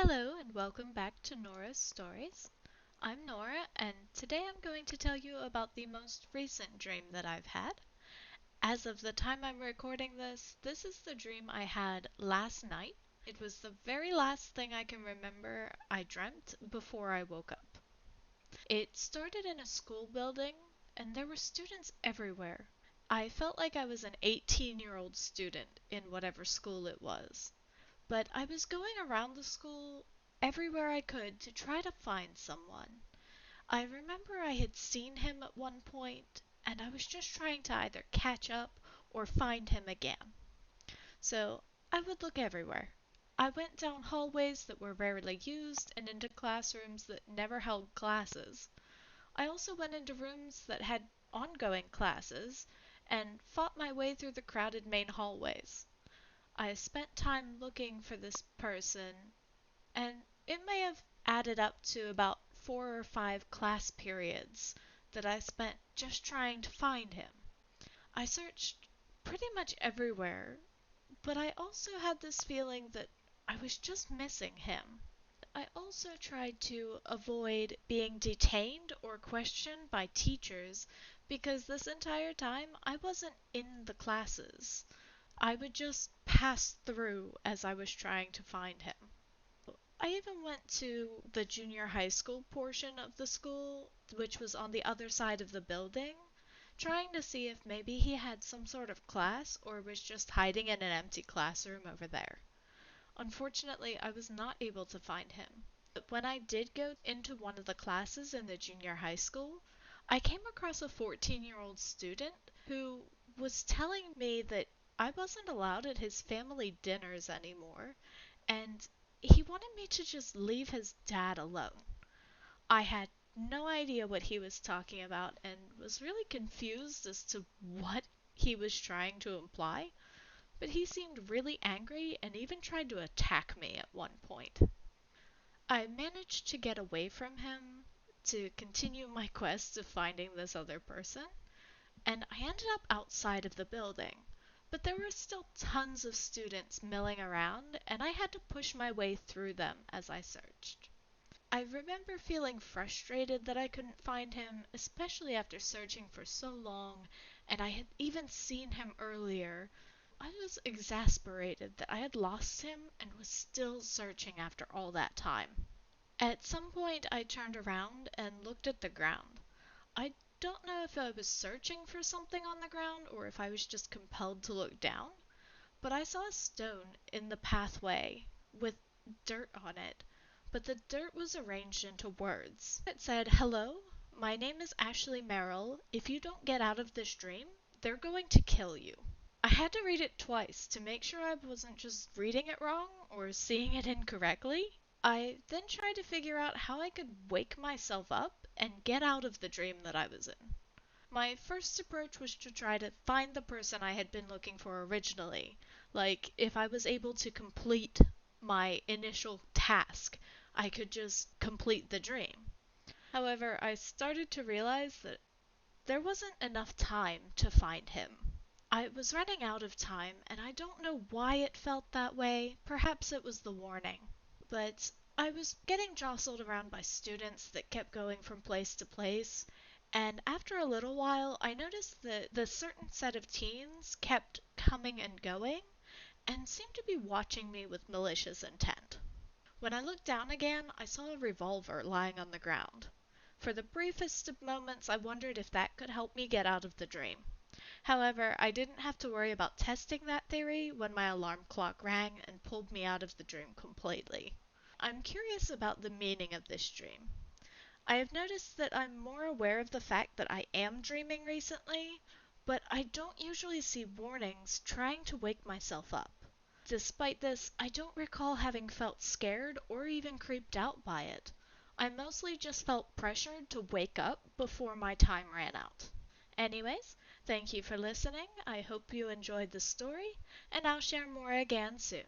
Hello and welcome back to Nora's Stories. I'm Nora and today I'm going to tell you about the most recent dream that I've had. As of the time I'm recording this is the dream I had last night. It was the very last thing I can remember I dreamt before I woke up. It started in a school building and there were students everywhere. I felt like I was an 18-year-old student in whatever school it was. But I was going around the school everywhere I could to try to find someone. I remember I had seen him at one point, and I was just trying to either catch up or find him again. So I would look everywhere. I went down hallways that were rarely used and into classrooms that never held classes. I also went into rooms that had ongoing classes and fought my way through the crowded main hallways. I spent time looking for this person, and it may have added up to about 4 or 5 class periods that I spent just trying to find him. I searched pretty much everywhere, but I also had this feeling that I was just missing him. I also tried to avoid being detained or questioned by teachers because this entire time I wasn't in the classes. I would just pass through as I was trying to find him. I even went to the junior high school portion of the school, which was on the other side of the building, trying to see if maybe he had some sort of class or was just hiding in an empty classroom over there. Unfortunately, I was not able to find him. But when I did go into one of the classes in the junior high school, I came across a 14-year-old student who was telling me that I wasn't allowed at his family dinners anymore, and he wanted me to just leave his dad alone. I had no idea what he was talking about and was really confused as to what he was trying to imply, but he seemed really angry and even tried to attack me at one point. I managed to get away from him to continue my quest of finding this other person, and I ended up outside of the building. But there were still tons of students milling around, and I had to push my way through them as I searched. I remember feeling frustrated that I couldn't find him, especially after searching for so long, and I had even seen him earlier. I was exasperated that I had lost him and was still searching after all that time. At some point, I turned around and looked at the ground. I don't know if I was searching for something on the ground or if I was just compelled to look down, but I saw a stone in the pathway with dirt on it, but the dirt was arranged into words. It said, "Hello, my name is Ashley Merrill. If you don't get out of this dream, they're going to kill you." I had to read it twice to make sure I wasn't just reading it wrong or seeing it incorrectly. I then tried to figure out how I could wake myself up and get out of the dream that I was in. My first approach was to try to find the person I had been looking for originally. Like, if I was able to complete my initial task, I could just complete the dream. However, I started to realize that there wasn't enough time to find him. I was running out of time, and I don't know why it felt that way. Perhaps it was the warning. But I was getting jostled around by students that kept going from place to place, and after a little while I noticed that the certain set of teens kept coming and going and seemed to be watching me with malicious intent. When I looked down again, I saw a revolver lying on the ground. For the briefest of moments, I wondered if that could help me get out of the dream. However, I didn't have to worry about testing that theory when my alarm clock rang and pulled me out of the dream completely. I'm curious about the meaning of this dream. I have noticed that I'm more aware of the fact that I am dreaming recently, but I don't usually see warnings trying to wake myself up. Despite this, I don't recall having felt scared or even creeped out by it. I mostly just felt pressured to wake up before my time ran out. Anyways, thank you for listening. I hope you enjoyed the story, and I'll share more again soon.